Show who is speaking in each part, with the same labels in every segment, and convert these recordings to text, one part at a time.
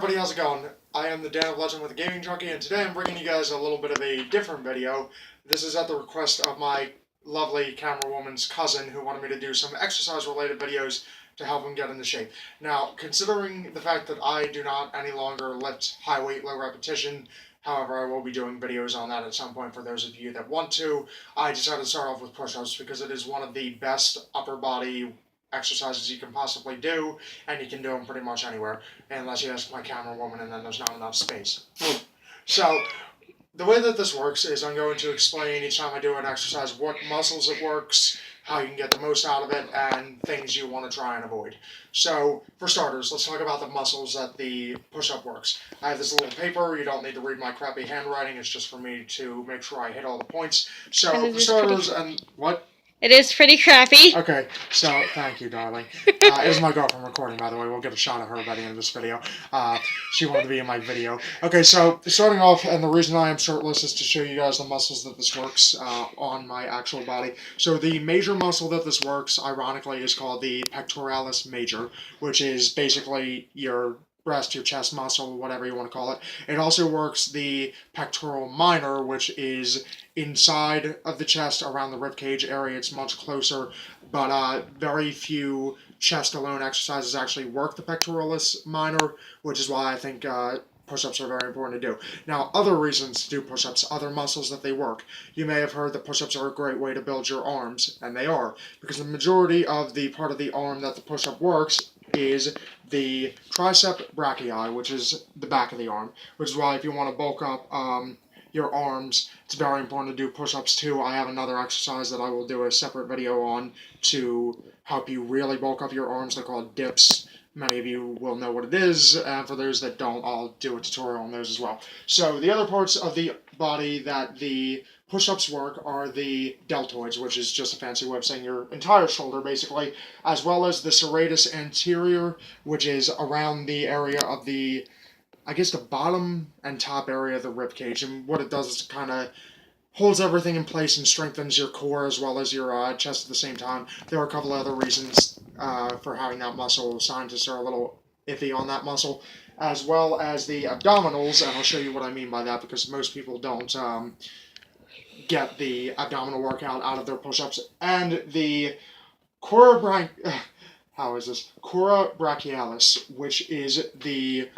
Speaker 1: Everybody, how's it going? I am the Dan of Legend with a Gaming Junkie, and today I'm bringing you guys a little bit of a different video. This is at the request of my lovely camera woman's cousin who wanted me to do some exercise-related videos to help him get into shape. Now, considering the fact that I do not any longer lift high weight, low repetition, however, I will be doing videos on that at some point for those of you that want to, I decided to start off with push-ups because it is one of the best upper body exercises you can possibly do, and you can do them pretty much anywhere, unless you ask my camera woman, and then there's not enough space. So, the way that this works is I'm going to explain each time I do an exercise what muscles it works, how you can get the most out of it, and things you want to try and avoid. So, for starters, let's talk about the muscles that the push-up works. I have this little paper. You don't need to read my crappy handwriting. It's just for me to make sure I hit all the points. So, for starters, and what?
Speaker 2: It is pretty crappy.
Speaker 1: Okay, so thank you, darling. It is my girlfriend recording, by the way. We'll get a shot of her by the end of this video. She wanted to be in my video. Okay, so starting off, and the reason I am shirtless is to show you guys the muscles that this works on my actual body. So the major muscle that this works, ironically, is called the pectoralis major, which is basically your breast, your chest muscle, whatever you want to call it. It also works the pectoral minor, which is inside of the chest around the ribcage area. It's much closer, but very few chest alone exercises actually work the pectoralis minor, which is why I think push-ups are very important to do. Now, other reasons to do push-ups, other muscles that they work. You may have heard that push-ups are a great way to build your arms, and they are, because the majority of the part of the arm that the push-up works is the tricep brachii, which is the back of the arm, which is why if you want to bulk up your arms, it's very important to do push-ups too. I have another exercise that I will do a separate video on to help you really bulk up your arms. They're called dips. Many of you will know what it is, and for those that don't, I'll do a tutorial on those as well. So the other parts of the body that the push-ups work are the deltoids, which is just a fancy way of saying your entire shoulder, basically, as well as the serratus anterior, which is around the area of the, I guess, the bottom and top area of the rib cage. And what it does is it kind of holds everything in place and strengthens your core as well as your chest at the same time. There are a couple of other reasons for having that muscle. Scientists are a little iffy on that muscle, as well as the abdominals, and I'll show you what I mean by that because most people don't get the abdominal workout out of their push-ups, and the cora brachialis, which is the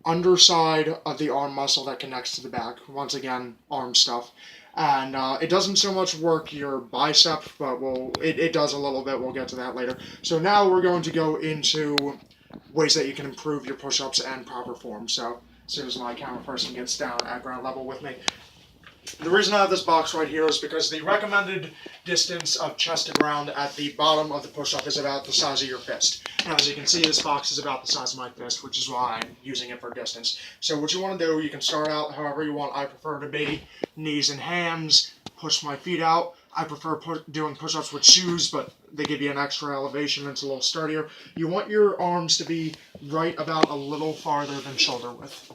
Speaker 1: underside of the arm muscle that connects to the back. Once again, arm stuff. And it doesn't so much work your bicep, but it does a little bit. We'll get to that later. So now we're going to go into ways that you can improve your push-ups and proper form. So as soon as my camera person gets down at ground level with me. The reason I have this box right here is because the recommended distance of chest to ground at the bottom of the push-up is about the size of your fist. Now, as you can see, this box is about the size of my fist, which is why I'm using it for distance. So what you want to do, you can start out however you want. I prefer to be knees and hams, push my feet out. I prefer doing push-ups with shoes, but they give you an extra elevation and it's a little sturdier. You want your arms to be right about a little farther than shoulder width.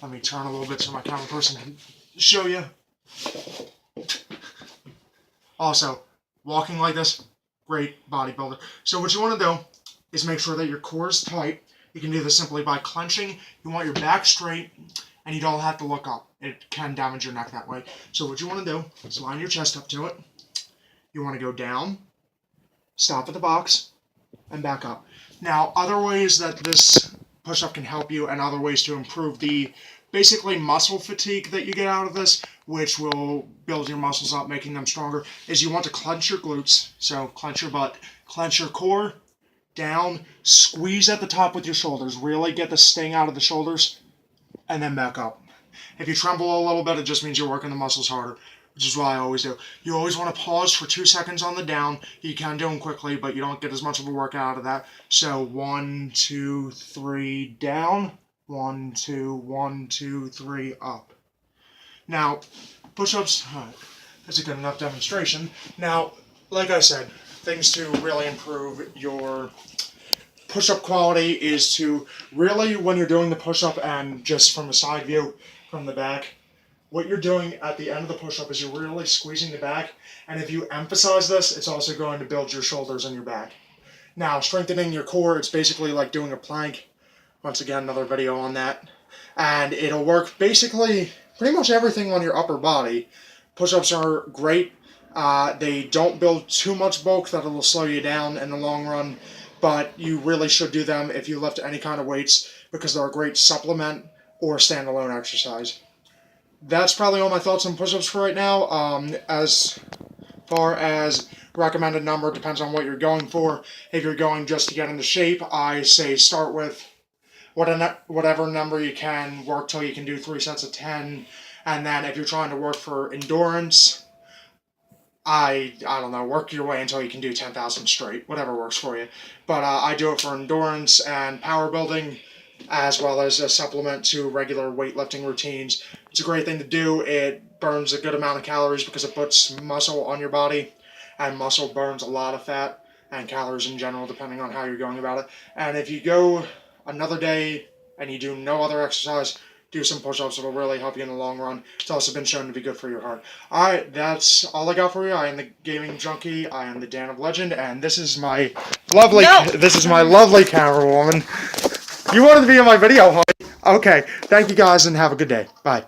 Speaker 1: Let me turn a little bit so my camera person can show you. Also, walking like this, great bodybuilder. So what you want to do is make sure that your core is tight. You can do this simply by clenching. You want your back straight, and you don't have to look up. It can damage your neck that way. So what you want to do is line your chest up to it. You want to go down, stop at the box, and back up. Now, other ways that this push-up can help you and other ways to improve the basically muscle fatigue that you get out of this, which will build your muscles up, making them stronger, is you want to clench your glutes. So clench your butt, clench your core, down, squeeze at the top with your shoulders, really get the sting out of the shoulders, and then back up. If you tremble a little bit, it just means you're working the muscles harder, which is what I always do. You always want to pause for 2 seconds on the down. You can do them quickly, but you don't get as much of a workout out of that. So 1, 2, 3, down. 1, 2, 1, 2, 3, up. Now, push-ups, that's a good enough demonstration. Now, like I said, things to really improve your push-up quality is to really, when you're doing the push-up and just from a side view from the back, what you're doing at the end of the push-up is you're really squeezing the back, and if you emphasize this, it's also going to build your shoulders and your back. Now, strengthening your core, it's basically like doing a plank. Once again, another video on that. And it'll work basically pretty much everything on your upper body. Push-ups are great. They don't build too much bulk that it'll slow you down in the long run, but you really should do them if you lift any kind of weights because they're a great supplement or standalone exercise. That's probably all my thoughts on push-ups for right now. As far as recommended number, depends on what you're going for. If you're going just to get into shape, I say start with whatever number you can, work till you can do 3 sets of 10, and then if you're trying to work for endurance, I don't know, work your way until you can do 10,000 straight, whatever works for you. But I do it for endurance and power building, as well as a supplement to regular weightlifting routines. It's a great thing to do. It burns a good amount of calories because it puts muscle on your body, and muscle burns a lot of fat and calories in general, depending on how you're going about it. And if you go another day and you do no other exercise, do some push-ups. It'll really help you in the long run. It's also been shown to be good for your heart. Alright, that's all I got for you. I am the Gaming Junkie. I am the Dan of Legend, and this is my lovely camera woman. You wanted to be in my video, honey. Okay, thank you guys and have a good day. Bye.